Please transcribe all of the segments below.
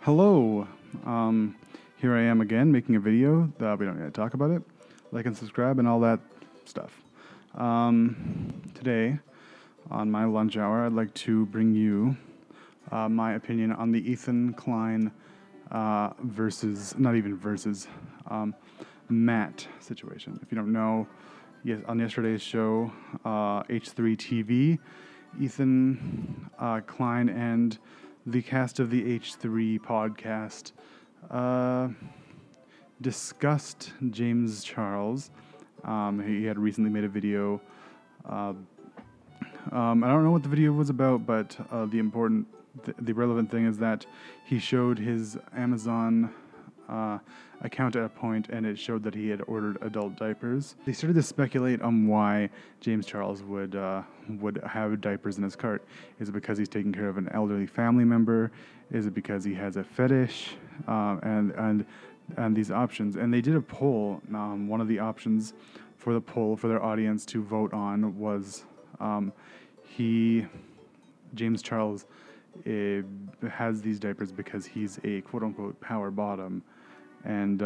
Hello. Here I am again making a video. We don't need to talk about it. Like and subscribe and all that stuff. Today, on my lunch hour, I'd like to bring you my opinion on the Ethan Klein Matt situation. If you don't know, yes, on yesterday's show, H3 TV, Ethan Klein and the cast of the H3 podcast discussed James Charles. He had recently made a video. I don't know what the video was about, but the relevant thing is that he showed his Amazon account at a point, and it showed that he had ordered adult diapers. They started to speculate on why James Charles would have diapers in his cart. Is it because he's taking care of an elderly family member? Is it because he has a fetish? And these options. And they did a poll. One of the options for the poll for their audience to vote on was James Charles has these diapers because he's a quote-unquote power bottom, and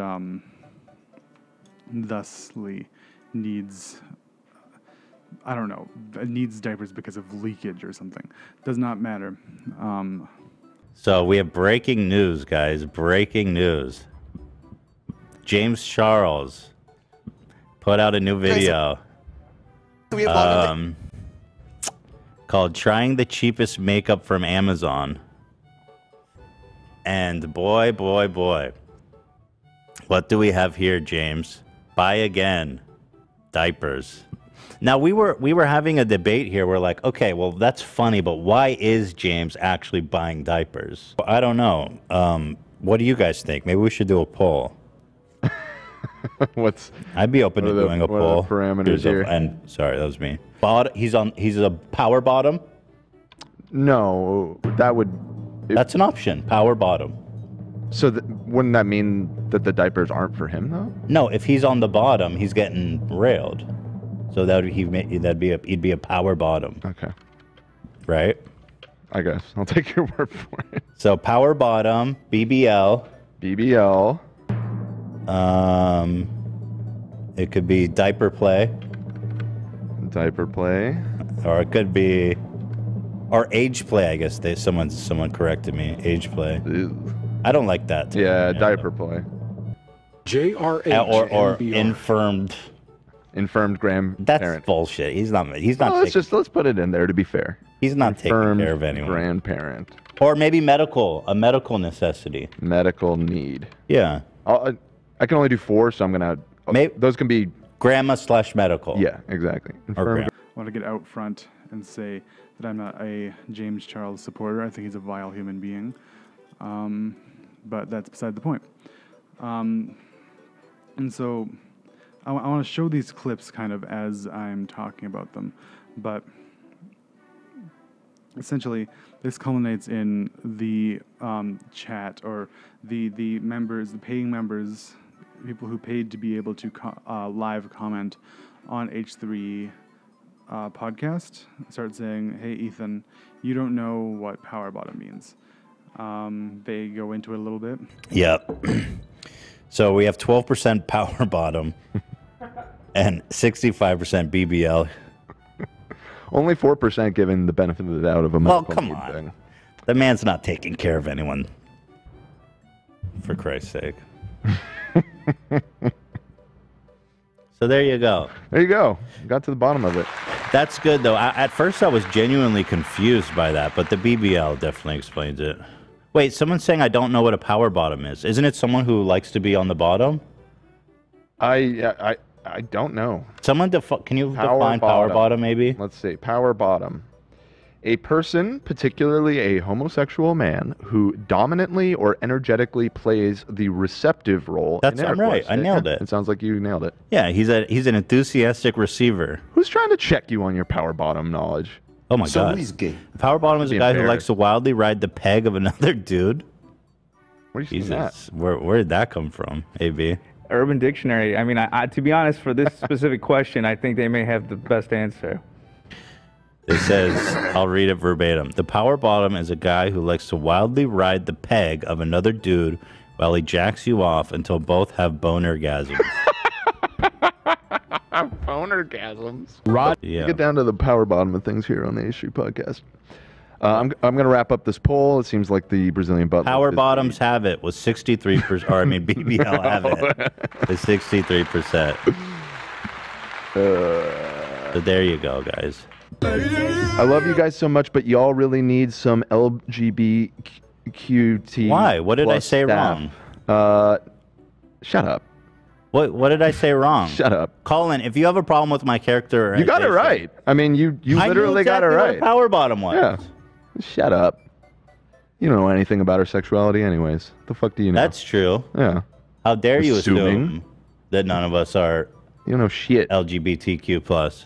thusly needs diapers because of leakage or something. Does not matter. So we have breaking news, guys. Breaking news. James Charles put out a new video called Trying the Cheapest Makeup from Amazon. And boy, what do we have here, James? Buy again. Diapers. Now, we were having a debate here. We're like, okay, well, that's funny, but why is James actually buying diapers? I don't know. What do you guys think? Maybe we should do a poll. I'd be open to doing a poll. What are the parameters here? And sorry, that was me. He's a power bottom? No, that's an option. Power bottom. So wouldn't that mean that the diapers aren't for him, though? No, if he's on the bottom, he's getting railed. So he'd be a power bottom. Okay. Right? I guess. I'll take your word for it. So power bottom, BBL. BBL. It could be diaper play. Diaper play. Or it could be, or age play. I guess someone corrected me. Age play. Ew. I don't like that. Yeah, diaper play. JRH or infirmed grandparent. That's bullshit. He's not. Let's put it in there to be fair. He's not taking care of anyone. Grandparent. Or maybe a medical necessity. Medical need. Yeah. I can only do 4, so I'm gonna. Those can be grandma/medical. Yeah, exactly. I want to get out front and say that I'm not a James Charles supporter. I think he's a vile human being. But that's beside the point. And so I want to show these clips kind of as I'm talking about them. But essentially, this culminates in the chat, or the members, the paying members, people who paid to be able to live comment on H3 podcast, start saying, "Hey, Ethan, you don't know what power bottom means." They go into it a little bit. Yep. So we have 12% power bottom and 65% BBL. Only 4% given the benefit of the doubt of a medical come on. thing. The man's not taking care of anyone. For Christ's sake. So there you go. There you go. Got to the bottom of it. That's good, though. At first, I was genuinely confused by that, but the BBL definitely explains it. Wait, someone's saying I don't know what a power bottom is. Isn't it someone who likes to be on the bottom? I don't know. Someone can you define power bottom, maybe? Let's see. Power bottom. A person, particularly a homosexual man, who dominantly or energetically plays the receptive role. I'm right. I nailed it. It sounds like you nailed it. Yeah, he's an enthusiastic receiver. Who's trying to check you on your power bottom knowledge? Oh my God. Somebody's gay. A power bottom is a guy who likes to wildly ride the peg of another dude. Where do you see that? Where did that come from, AB? Urban Dictionary. I mean, to be honest, for this specific question, I think they may have the best answer. It says, I'll read it verbatim. The power bottom is a guy who likes to wildly ride the peg of another dude while he jacks you off until both have bonergasms. Bonergasms. Yeah. Get down to the power bottom of things here on the A Street Podcast. I'm going to wrap up this poll. It seems like the Brazilian butt. Power bottoms have it with 63%, or I mean BBL have it with 63%. So there you go, guys. I love you guys so much, but y'all really need some LGBTQ. Why? What did I say staff. wrong? Shut up. What did I say wrong? Shut up. Colin, if you have a problem with my character... You got it right. I mean, you literally got it right. What a power bottom was. Yeah. Shut up. You don't know anything about her sexuality anyways. The fuck do you know? That's true. Yeah. How dare you assume that none of us are... You don't know shit. LGBTQ+.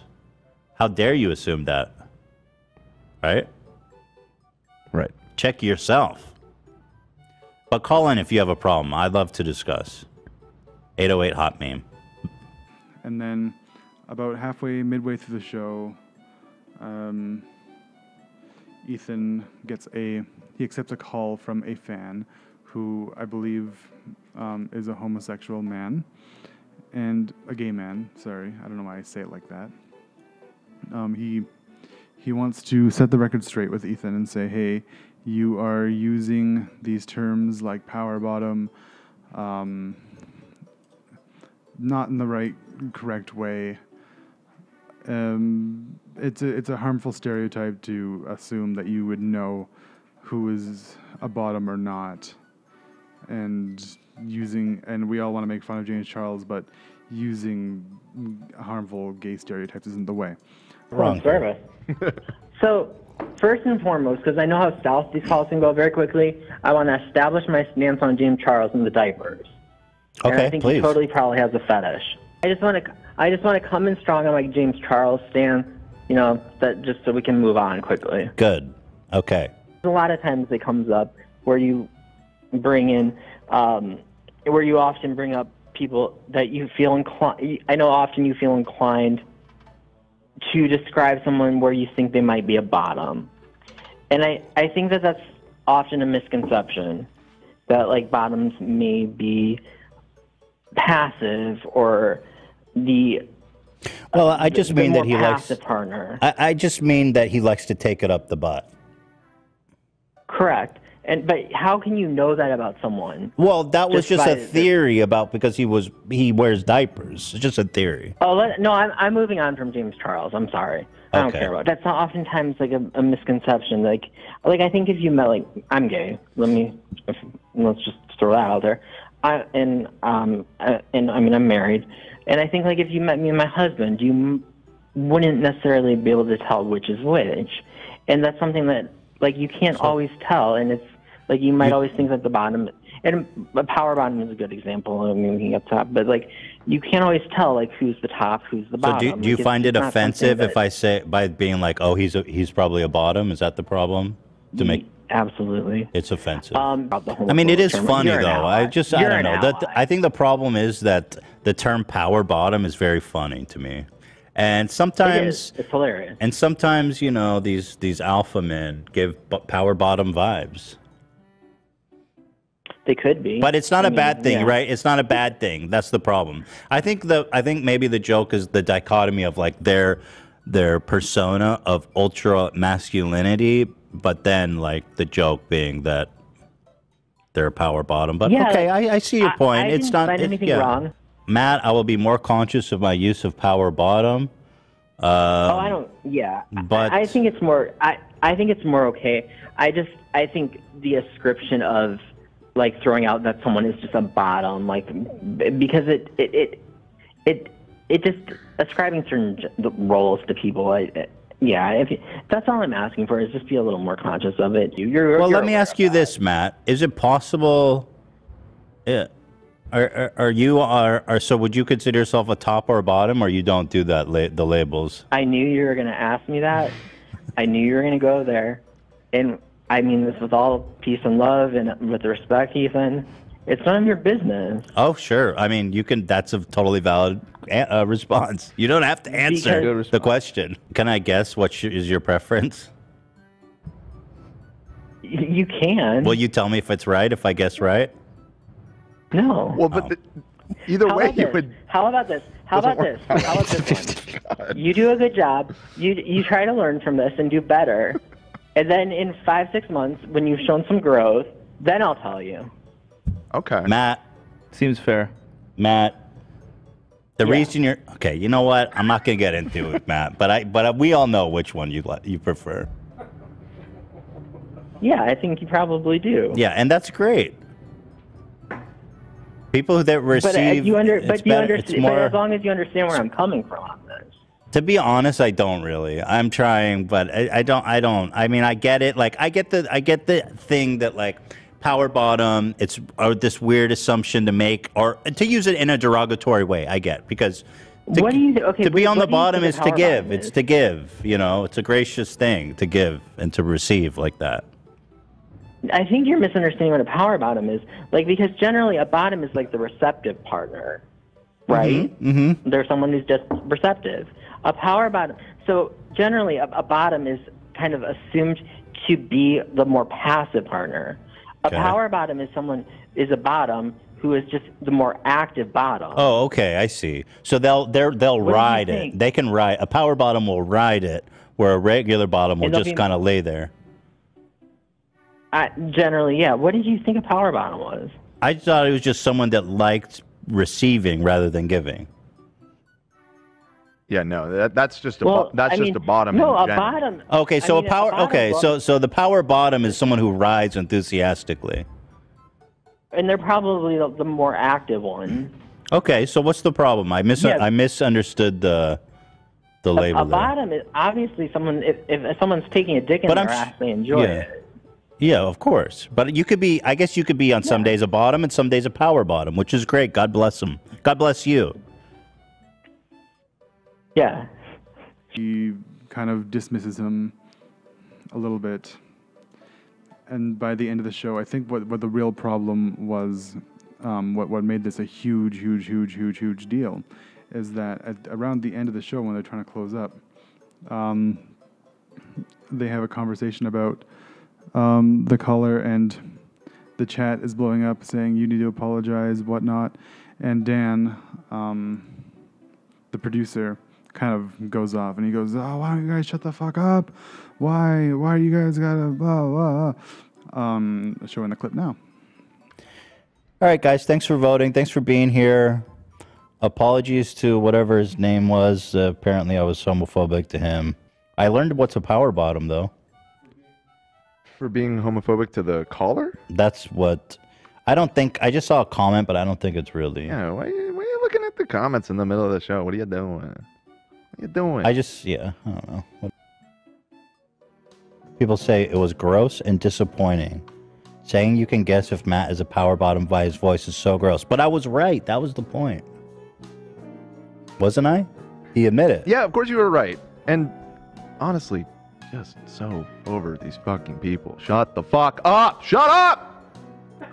How dare you assume that? Right? Right. Check yourself. But call in if you have a problem. I'd love to discuss. 808 hot meme. And then about midway through the show, Ethan he accepts a call from a fan who I believe is a homosexual man and a gay man. Sorry, I don't know why I say it like that. He wants to set the record straight with Ethan and say, hey, you are using these terms like power bottom, not in the correct way. It's a harmful stereotype to assume that you would know who is a bottom or not, and we all want to make fun of James Charles, but using harmful gay stereotypes isn't the way. Wrong service. So, first and foremost, because I know how south these calls can go very quickly, I want to establish my stance on James Charles and the diapers. Okay, and I think please. he totally probably has a fetish. I just want to come in strong on my James Charles stance, that just so we can move on quickly. Good. Okay. A lot of times it comes up where you bring in, where you often bring up people that you feel inclined. I know often you feel inclined to describe someone where you think they might be a bottom, and I think that that's often a misconception, that like bottoms may be passive or the well, I just mean that he likes partner. I just mean that he likes to take it up the butt. Correct. But how can you know that about someone? Well, that was just a theory because he wears diapers. It's just a theory. No, I'm moving on from James Charles. I'm sorry. I don't care about it. That's not oftentimes like a misconception. Like I think if you met I'm gay. Let's just throw that out there. And I mean I'm married, and I think if you met me and my husband, you wouldn't necessarily be able to tell which is which, and that's something that you can't always tell, and it's you might always think that the bottom, and a power bottom is a good example. I mean, looking up top, but you can't always tell who's the top, who's the bottom. So do you find it offensive if I say by being oh he's probably a bottom? Is that the problem? To make absolutely, it's offensive. I mean, it is funny though. I don't know. I think the problem is that the term power bottom is very funny to me. And sometimes it's hilarious. And sometimes, these alpha men give power bottom vibes. They could be. But it's not a bad thing, right? It's not a bad thing. That's the problem. I think maybe the joke is the dichotomy of their persona of ultra masculinity, but then the joke being that they're a power bottom. But okay, I see your point. I it's didn't not find anything wrong. Matt, I will be more conscious of my use of power bottom. I don't. Yeah, but I think it's more. I think it's more okay. I think the ascription of throwing out that someone is just a bottom, because it just ascribing certain roles to people. That's all I'm asking for is just be a little more conscious of it. Let me ask you this, Matt. Is it possible? So would you consider yourself a top or a bottom, or you don't do that the labels? I knew you were going to ask me that. I knew you were going to go there, and I mean this with all peace and love and with respect, Ethan. It's none of your business. Oh, sure. I mean, you can. That's a totally valid response. You don't have to answer the question. Can I guess what is your preference? You can. Will you tell me if it's right if I guess right? No. Well, but either way, you would. How about this? How about this? How about this one? You do a good job. You try to learn from this and do better. And then in 5-6 months, when you've shown some growth, then I'll tell you. Okay. Matt. Seems fair. Matt. The reason you're okay, you know what? I'm not gonna get into it, Matt. But we all know which one you prefer. Yeah, I think you probably do. Yeah, and that's great. People that receive, but as long as you understand where I'm coming from on this. To be honest, I don't really. I'm trying, but I don't. I mean, I get it. Like, I get the thing that like power bottom. It's this weird assumption to make, or to use it in a derogatory way. I get because to be on the bottom is to give. It's to give. You know, it's a gracious thing to give and to receive like that. I think you're misunderstanding what a power bottom is. Like, because generally a bottom is like the receptive partner, right? Mm-hmm. There's someone who's just receptive. A power bottom. So generally a bottom is kind of assumed to be the more passive partner. A power bottom is a bottom who is just the more active bottom. Oh, okay, I see. So they'll ride it. They can ride. A power bottom will ride it, where a regular bottom will just kind of lay there. Generally, yeah. What did you think a power bottom was? I thought it was just someone that liked receiving rather than giving. Yeah, no, that's just a bottom. No, a bottom. Okay, so so the power bottom is someone who rides enthusiastically. And they're probably the more active one. Okay, so what's the problem? I misunderstood the label. A bottom is obviously someone if someone's taking a dick in their ass, they enjoy it. Yeah, of course. But I guess you could be on some days a bottom and some days a power bottom, which is great. God bless them. God bless you. Yeah. She kind of dismisses him a little bit. And by the end of the show, I think what the real problem was, what made this a huge deal, is that around the end of the show when they're trying to close up, they have a conversation about the caller, and the chat is blowing up saying you need to apologize, whatnot. And Dan, the producer, kind of goes off and he goes, "Oh, why don't you guys shut the fuck up? Why you guys gotta blah blah?" Showing the clip now. All right, guys, thanks for voting. Thanks for being here. Apologies to whatever his name was. Apparently, I was homophobic to him. I learned what's a power bottom, though. For being homophobic to the caller? That's what... I don't think... I just saw a comment, but I don't think it's really... Yeah, why are you looking at the comments in the middle of the show? What are you doing? What are you doing? I don't know. People say it was gross and disappointing. Saying you can guess if Matt is a power bottom by his voice is so gross. But I was right. That was the point. Wasn't I? He admitted. Yeah, of course you were right. And honestly, just so over these fucking people. Shut the fuck up! Shut up!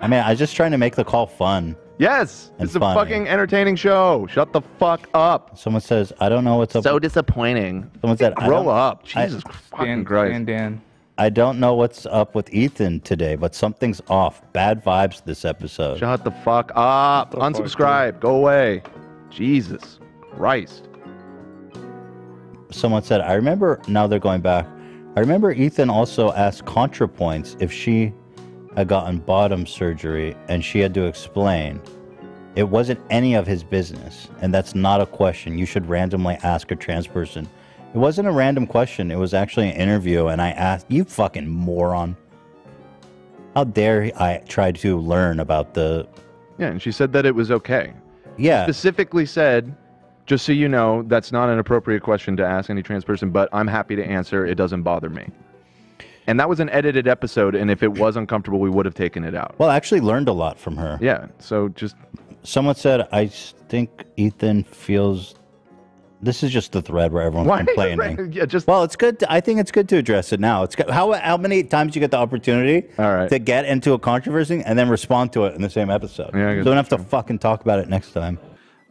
I mean, I was just trying to make the call fun. Yes! It's a fucking entertaining show. Shut the fuck up. Someone says, I don't know what's up. So disappointing. Someone said, grow up. Jesus fucking Christ. Dan. I don't know what's up with Ethan today, but something's off. Bad vibes this episode. Shut the fuck up. Unsubscribe. Go away. Jesus Christ. Someone said, I remember, now they're going back. I remember Ethan also asked ContraPoints if she had gotten bottom surgery, and she had to explain. It wasn't any of his business, and that's not a question you should randomly ask a trans person. It wasn't a random question. It was actually an interview, and I asked, you fucking moron. How dare I try to learn about the... Yeah, and she said that it was okay. Yeah. Specifically said, just so you know, that's not an appropriate question to ask any trans person, but I'm happy to answer. It doesn't bother me. And that was an edited episode, and if it was uncomfortable, we would have taken it out. Well, I actually learned a lot from her. Yeah, so just... Someone said, I think Ethan feels... This is just the thread where everyone's complaining. Yeah, just... Well, it's good. I think it's good to address it now. It's good. How many times you get the opportunity to get into a controversy and then respond to it in the same episode? Yeah, so we don't have to fucking talk about it next time.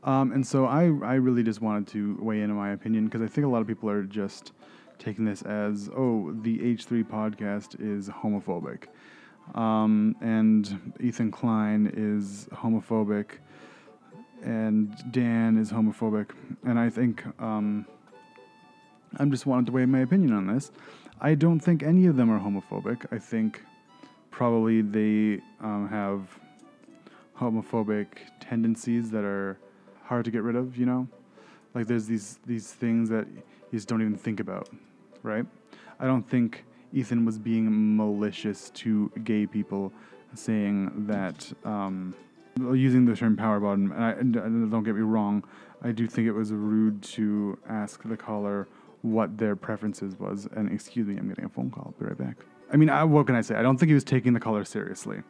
And so I really just wanted to weigh in on my opinion because I think a lot of people are just taking this as, oh, the H3 podcast is homophobic. And Ethan Klein is homophobic. And Dan is homophobic. And I think I'm just wanted to weigh my opinion on this. I don't think any of them are homophobic. I think probably they have homophobic tendencies that are hard to get rid of, you know? Like there's these things that you just don't even think about, right? I don't think Ethan was being malicious to gay people, saying that, using the term power bottom, and don't get me wrong, I do think it was rude to ask the caller what their preferences was. And excuse me, I'm getting a phone call. I'll be right back. I mean, what can I say? I don't think he was taking the caller seriously.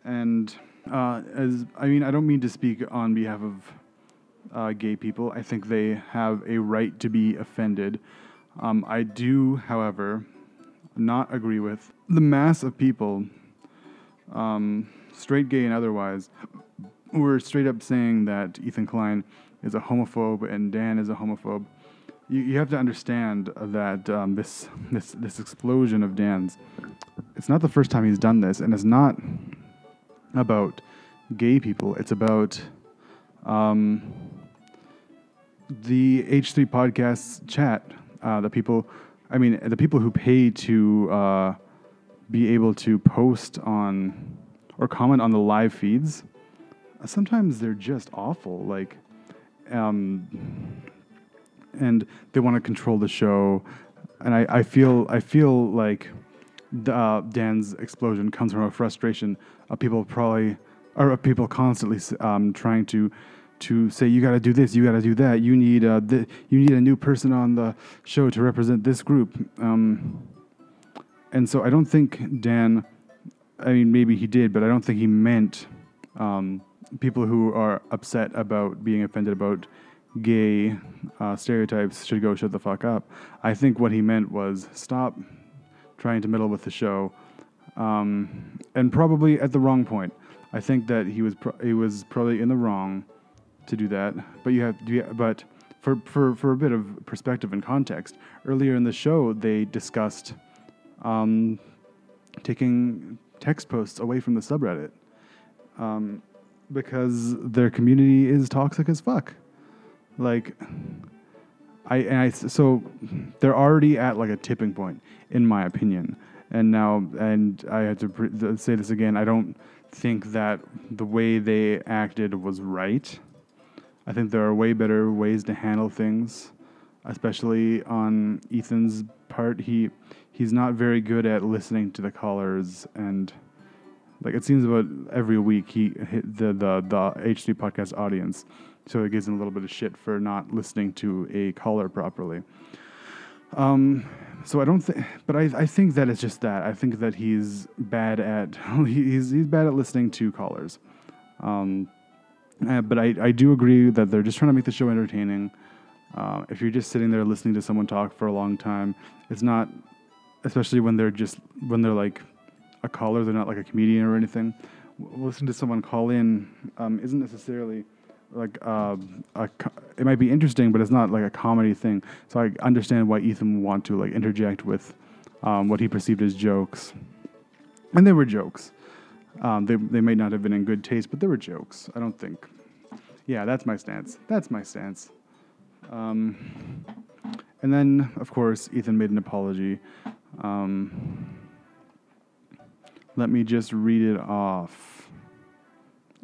And I don't mean to speak on behalf of gay people. I think they have a right to be offended. I do, however, not agree with the mass of people, straight, gay, and otherwise, who are straight up saying that Ethan Klein is a homophobe and Dan is a homophobe. You have to understand that this explosion of Dan's, it's not the first time he's done this, and it's not about gay people. It's about the H3 Podcasts chat. The people who pay to be able to post on or comment on the live feeds. Sometimes they're just awful. Like, and they want to control the show. And I feel like Dan's explosion comes from a frustration of people constantly trying to say, you got to do this, you got to do that. You need a new person on the show to represent this group. And so I don't think Dan, I mean, maybe he did, but I don't think he meant people who are upset about being offended about gay stereotypes should go shut the fuck up. I think what he meant was stop trying to meddle with the show, and probably at the wrong point. I think that he was probably in the wrong to do that. But for a bit of perspective and context, earlier in the show they discussed taking text posts away from the subreddit because their community is toxic as fuck. Like, so they're already at like a tipping point, in my opinion. And I had to say this again. I don't think that the way they acted was right. I think there are way better ways to handle things, especially on Ethan's part. He's not very good at listening to the callers, and like it seems about every week he hit the H3 podcast audience, so it gives him a little bit of shit for not listening to a caller properly. So I don't think, but I think that it's just that. I think that he's bad at he's bad at listening to callers. But I do agree that they're just trying to make the show entertaining. If you're just sitting there listening to someone talk for a long time, it's not, especially when they're like a caller, they're not like a comedian or anything. Listen to someone call in isn't necessarily like it might be interesting, but it's not like a comedy thing. So I understand why Ethan would want to like interject with what he perceived as jokes, and they were jokes. They may not have been in good taste, but they were jokes. I don't think. Yeah, that's my stance. And then, of course, Ethan made an apology. Let me just read it off.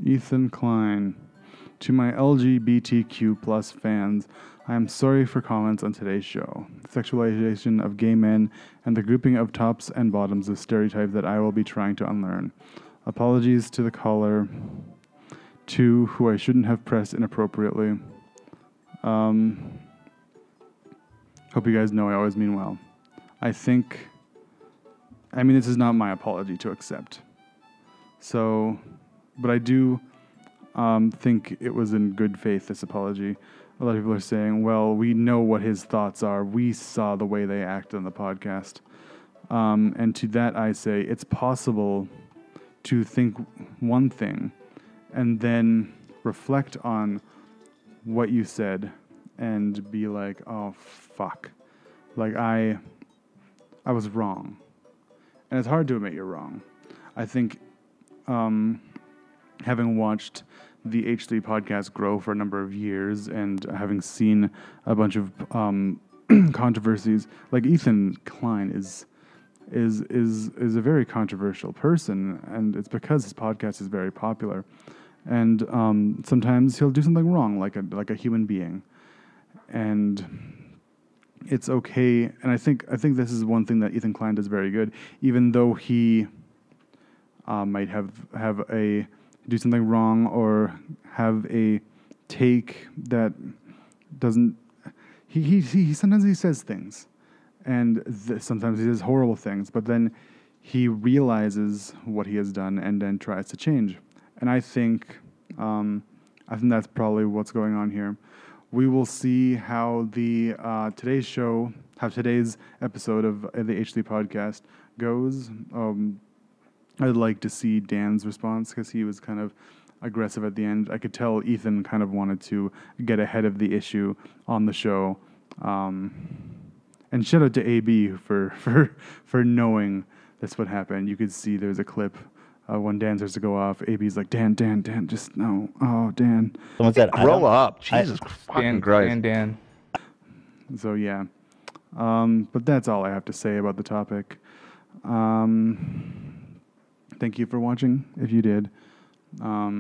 Ethan Klein. To my LGBTQ plus fans, I am sorry for comments on today's show. The sexualization of gay men and the grouping of tops and bottoms of stereotype that I will be trying to unlearn. Apologies to the caller, to who I shouldn't have pressed inappropriately. Hope you guys know I always mean well. This is not my apology to accept. So, but I do think it was in good faith, this apology. A lot of people are saying, well, we know what his thoughts are. We saw the way they act on the podcast. And to that I say, it's possible to think one thing and then reflect on what you said and be like, oh fuck, like I was wrong, and it's hard to admit you're wrong. I think having watched the H3 podcast grow for a number of years and having seen a bunch of controversies, like Ethan Klein is a very controversial person, and it's because his podcast is very popular. And sometimes he'll do something wrong, like a human being, and it's okay. And I think this is one thing that Ethan Klein does very good, even though he might have do something wrong or have a take that doesn't. He sometimes he says things, and sometimes he says horrible things, but then he realizes what he has done and then tries to change. And I think that's probably what's going on here. We will see how the today's episode of the H3 podcast goes. I'd like to see Dan's response because he was kind of aggressive at the end. I could tell Ethan kind of wanted to get ahead of the issue on the show. And shout out to AB for knowing that's what happened. You could see there's a clip when Dan starts to go off. AB's like, Dan, just no. Oh, Dan. Someone said, grow up. Jesus fucking Christ. Dan. So, yeah. But that's all I have to say about the topic. Thank you for watching, if you did. I'd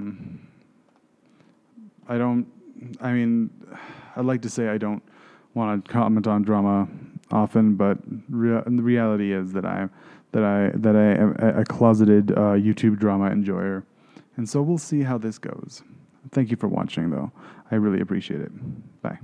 like to say I don't want to comment on drama often, but the reality is that I am a closeted YouTube drama enjoyer, and so we'll see how this goes. Thank you for watching, though. I really appreciate it. Bye.